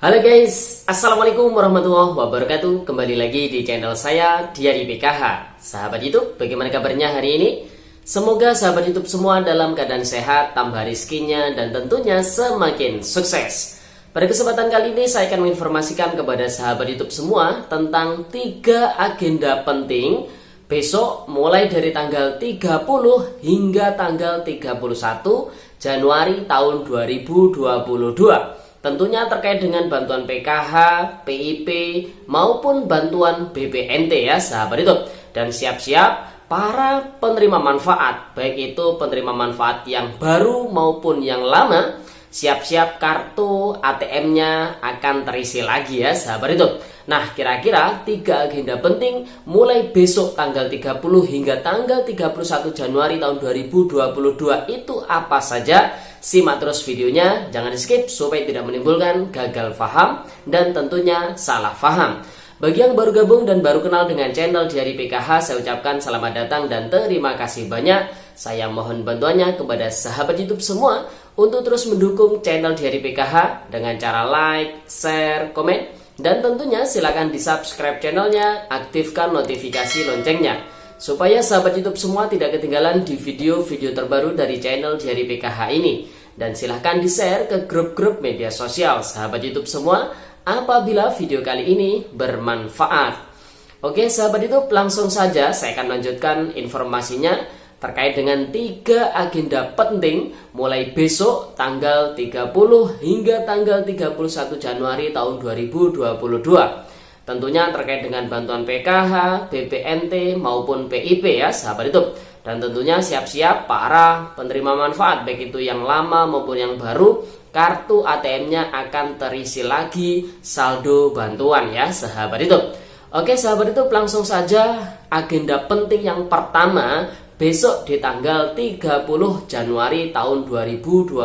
Halo guys, Assalamualaikum warahmatullahi wabarakatuh. Kembali lagi di channel saya, Diari PKH. Sahabat YouTube, bagaimana kabarnya hari ini? Semoga sahabat YouTube semua dalam keadaan sehat, tambah rezekinya, dan tentunya semakin sukses. Pada kesempatan kali ini saya akan menginformasikan kepada sahabat YouTube semua tentang 3 agenda penting besok mulai dari tanggal 30 hingga tanggal 31 Januari tahun 2022. Tentunya terkait dengan bantuan PKH, PIP, maupun bantuan BPNT ya sahabat YouTube. Dan siap-siap para penerima manfaat, baik itu penerima manfaat yang baru maupun yang lama, siap-siap kartu ATM-nya akan terisi lagi ya sahabat YouTube. Nah, kira-kira 3 agenda penting mulai besok tanggal 30 hingga tanggal 31 Januari tahun 2022 itu apa saja? Simak terus videonya, jangan di skip supaya tidak menimbulkan gagal paham dan tentunya salah paham. Bagi yang baru gabung dan baru kenal dengan channel Diari PKH, saya ucapkan selamat datang dan terima kasih banyak. Saya mohon bantuannya kepada sahabat YouTube semua untuk terus mendukung channel Diari PKH dengan cara like, share, komen, dan tentunya silakan di subscribe channelnya, aktifkan notifikasi loncengnya supaya sahabat YouTube semua tidak ketinggalan di video-video terbaru dari channel Diari PKH ini. Dan silahkan di-share ke grup-grup media sosial sahabat YouTube semua apabila video kali ini bermanfaat. Oke sahabat YouTube, langsung saja saya akan lanjutkan informasinya terkait dengan 3 agenda penting mulai besok tanggal 30 hingga tanggal 31 Januari tahun 2022. Tentunya terkait dengan bantuan PKH, BPNT maupun PIP ya sahabat YouTube. Dan tentunya siap-siap para penerima manfaat baik itu yang lama maupun yang baru, kartu ATM-nya akan terisi lagi saldo bantuan ya sahabat YouTube. Oke sahabat YouTube, langsung saja agenda penting yang pertama besok di tanggal 30 Januari tahun 2022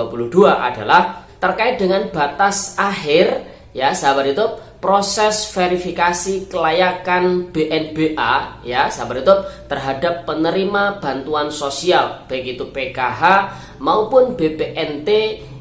adalah terkait dengan batas akhir ya sahabat YouTube, proses verifikasi kelayakan BNBA ya sahabat YouTube terhadap penerima bantuan sosial baik itu PKH maupun BPNT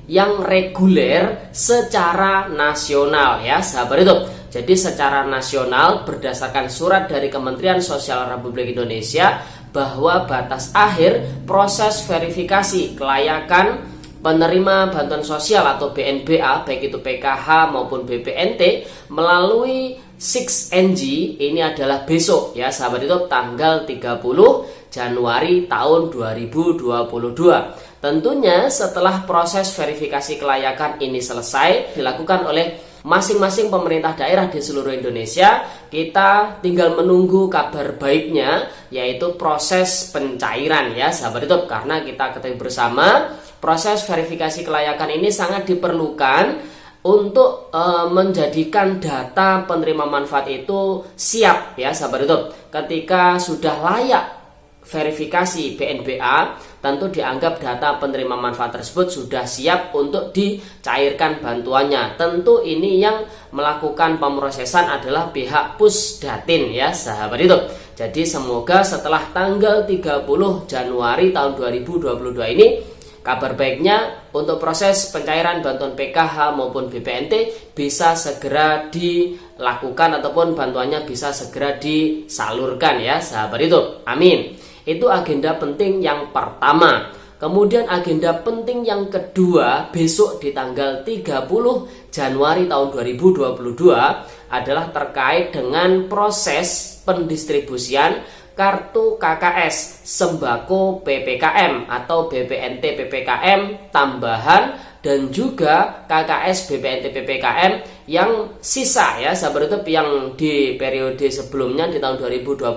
yang reguler secara nasional ya sahabat YouTube. Jadi secara nasional berdasarkan surat dari Kementerian Sosial Republik Indonesia bahwa batas akhir proses verifikasi kelayakan penerima bantuan sosial atau BNBA baik itu PKH maupun BPNT melalui 6NG ini adalah besok ya sahabat itu tanggal 30 Januari tahun 2022. Tentunya setelah proses verifikasi kelayakan ini selesai dilakukan oleh masing-masing pemerintah daerah di seluruh Indonesia, kita tinggal menunggu kabar baiknya yaitu proses pencairan ya sahabat YouTube. Karena kita ketahui bersama proses verifikasi kelayakan ini sangat diperlukan untuk menjadikan data penerima manfaat itu siap ya sahabat YouTube. Ketika sudah layak verifikasi BNBA, tentu dianggap data penerima manfaat tersebut sudah siap untuk dicairkan bantuannya. Tentu ini yang melakukan pemrosesan adalah pihak Pusdatin ya sahabat YouTube. Jadi semoga setelah tanggal 30 Januari tahun 2022 ini kabar baiknya untuk proses pencairan bantuan PKH maupun BPNT bisa segera dilakukan ataupun bantuannya bisa segera disalurkan ya sahabat YouTube. Amin. Itu agenda penting yang pertama. Kemudian agenda penting yang kedua besok di tanggal 30 Januari tahun 2022 adalah terkait dengan proses pendistribusian kartu KKS sembako PPKM atau BPNT PPKM tambahan dan juga KKS BPNT PPKM yang sisa ya sahabat YouTube yang di periode sebelumnya di tahun 2021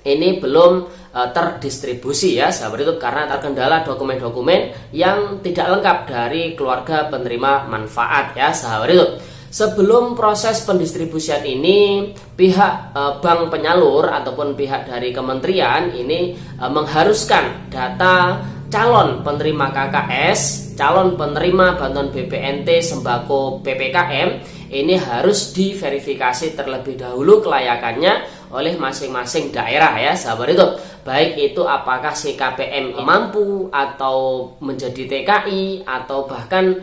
ini belum terdistribusi ya sahabat YouTube karena terkendala dokumen-dokumen yang tidak lengkap dari keluarga penerima manfaat ya sahabat YouTube. Sebelum proses pendistribusian ini, pihak bank penyalur ataupun pihak dari kementerian ini mengharuskan data calon penerima KKS, calon penerima bantuan BPNT sembako PPKM ini harus diverifikasi terlebih dahulu kelayakannya oleh masing-masing daerah ya sahabat YouTube. baik itu apakah si KPM mampu atau menjadi TKI atau bahkan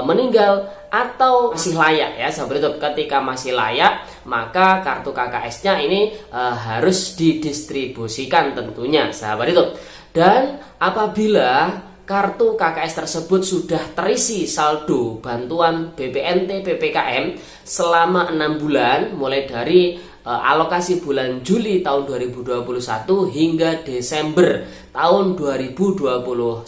meninggal atau masih layak ya sahabat YouTube. Ketika masih layak, maka kartu KKS-nya ini harus didistribusikan tentunya sahabat YouTube. Dan apabila kartu KKS tersebut sudah terisi saldo bantuan BPNT PPKM selama 6 bulan mulai dari alokasi bulan Juli tahun 2021 hingga Desember tahun 2021,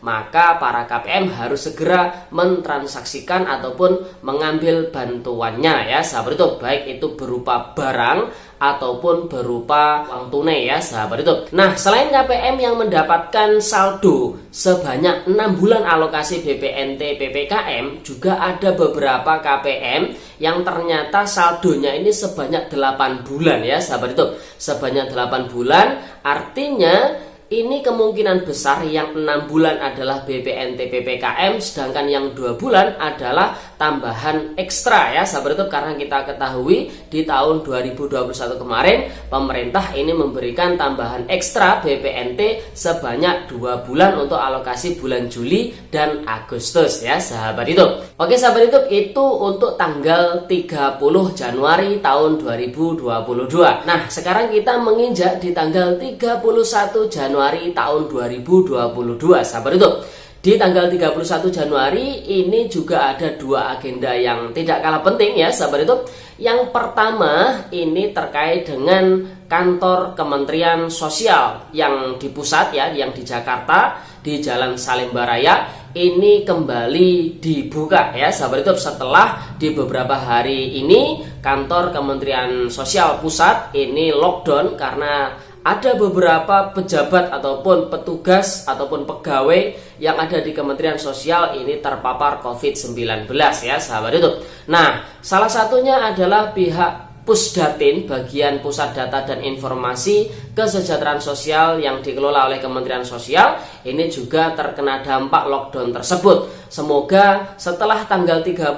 maka para KPM harus segera mentransaksikan ataupun mengambil bantuannya ya sahabat YouTube, baik itu berupa barang ataupun berupa uang tunai ya sahabat YouTube. Nah, selain KPM yang mendapatkan saldo sebanyak 6 bulan alokasi BPNT PPKM, juga ada beberapa KPM yang ternyata saldonya ini sebanyak 8 bulan ya sahabat YouTube. Sebanyak 8 bulan artinya ini kemungkinan besar yang 6 bulan adalah BPNT PPKM, sedangkan yang 2 bulan adalah tambahan ekstra ya sahabat YouTube. Karena kita ketahui di tahun 2021 kemarin pemerintah ini memberikan tambahan ekstra BPNT sebanyak 2 bulan untuk alokasi bulan Juli dan Agustus ya sahabat YouTube. Oke sahabat YouTube, itu untuk tanggal 30 Januari tahun 2022. Nah, sekarang kita menginjak di tanggal 31 Januari tahun 2022 sahabat YouTube. Di tanggal 31 Januari ini juga ada 2 agenda yang tidak kalah penting ya sahabat YouTube. Yang pertama ini terkait dengan kantor Kementerian Sosial yang di pusat ya, yang di Jakarta di Jalan Salemba Raya ini kembali dibuka ya sahabat YouTube. Setelah di beberapa hari ini kantor Kementerian Sosial pusat ini lockdown karena ada beberapa pejabat ataupun petugas ataupun pegawai yang ada di Kementerian Sosial ini terpapar COVID-19 ya sahabat YouTube. Nah, salah satunya adalah pihak Pusdatin, bagian Pusat Data dan Informasi Kesejahteraan Sosial yang dikelola oleh Kementerian Sosial, ini juga terkena dampak lockdown tersebut. Semoga setelah tanggal 30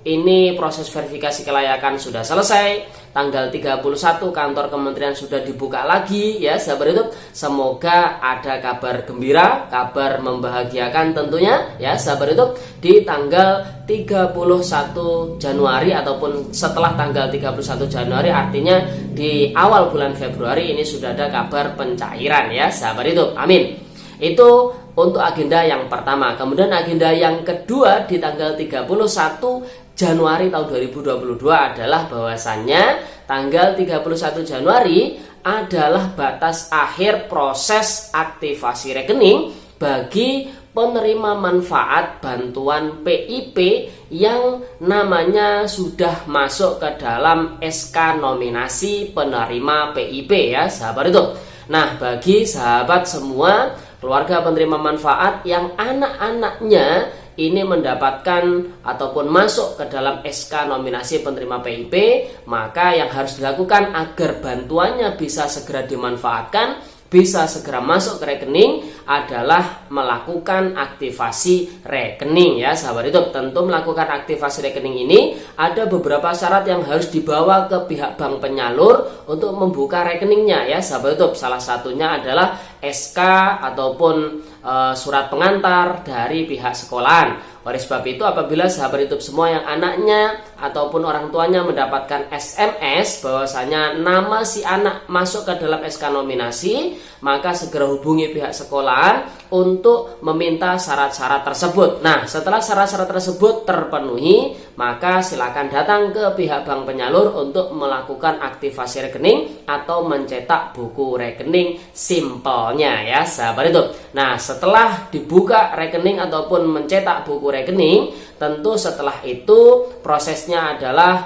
ini proses verifikasi kelayakan sudah selesai. Tanggal 31 kantor kementerian sudah dibuka lagi ya sahabat YouTube. Semoga ada kabar gembira, kabar membahagiakan tentunya ya sahabat YouTube. Di tanggal 31 Januari ataupun setelah tanggal 31 Januari, artinya di awal bulan Februari ini sudah ada kabar pencairan ya sahabat YouTube. Amin. Itu untuk agenda yang pertama. Kemudian agenda yang kedua di tanggal 31 Januari tahun 2022 adalah bahwasannya tanggal 31 Januari adalah batas akhir proses aktivasi rekening bagi penerima manfaat bantuan PIP yang namanya sudah masuk ke dalam SK nominasi penerima PIP ya sahabat itu. Nah, bagi sahabat semua keluarga penerima manfaat yang anak-anaknya ini mendapatkan ataupun masuk ke dalam SK nominasi penerima PIP, maka yang harus dilakukan agar bantuannya bisa segera dimanfaatkan, bisa segera masuk ke rekening adalah melakukan aktivasi rekening ya sahabat YouTube. Tentu melakukan aktivasi rekening ini ada beberapa syarat yang harus dibawa ke pihak bank penyalur untuk membuka rekeningnya ya sahabat YouTube. Salah satunya adalah SK ataupun surat pengantar dari pihak sekolahan. Oleh sebab itu, apabila sahabat YouTube semua yang anaknya ataupun orang tuanya mendapatkan SMS bahwasanya nama si anak masuk ke dalam SK nominasi, maka segera hubungi pihak sekolahan untuk meminta syarat-syarat tersebut. Nah, setelah syarat-syarat tersebut terpenuhi, maka silakan datang ke pihak bank penyalur untuk melakukan aktivasi rekening atau mencetak buku rekening simpelnya ya sahabat YouTube. Nah, setelah dibuka rekening ataupun mencetak buku rekening, tentu setelah itu prosesnya adalah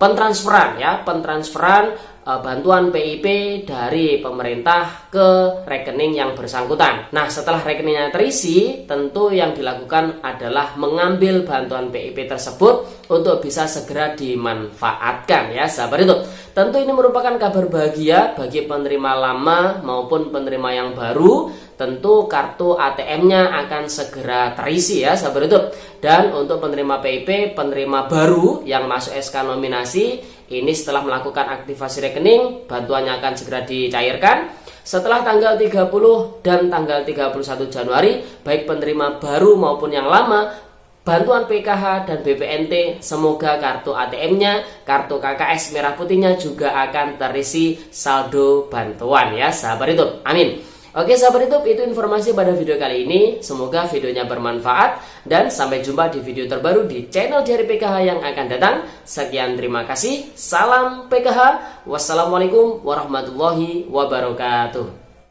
pentransferan ya, pentransferan bantuan PIP dari pemerintah ke rekening yang bersangkutan. Nah, setelah rekeningnya terisi, tentu yang dilakukan adalah mengambil bantuan PIP tersebut untuk bisa segera dimanfaatkan ya sahabat itu. Tentu ini merupakan kabar bahagia bagi penerima lama maupun penerima yang baru. Tentu kartu ATM-nya akan segera terisi ya sahabat YouTube. Dan untuk penerima PIP, penerima baru yang masuk SK nominasi Ini setelah melakukan aktivasi rekening, bantuannya akan segera dicairkan. Setelah tanggal 30 dan tanggal 31 Januari, baik penerima baru maupun yang lama, bantuan PKH dan BPNT, semoga kartu ATM-nya, kartu KKS merah putihnya juga akan terisi saldo bantuan ya sahabat YouTube. Amin. Oke sahabat YouTube, itu informasi pada video kali ini. Semoga videonya bermanfaat dan sampai jumpa di video terbaru di channel Diari PKH yang akan datang. Sekian, terima kasih. Salam PKH. Wassalamualaikum warahmatullahi wabarakatuh.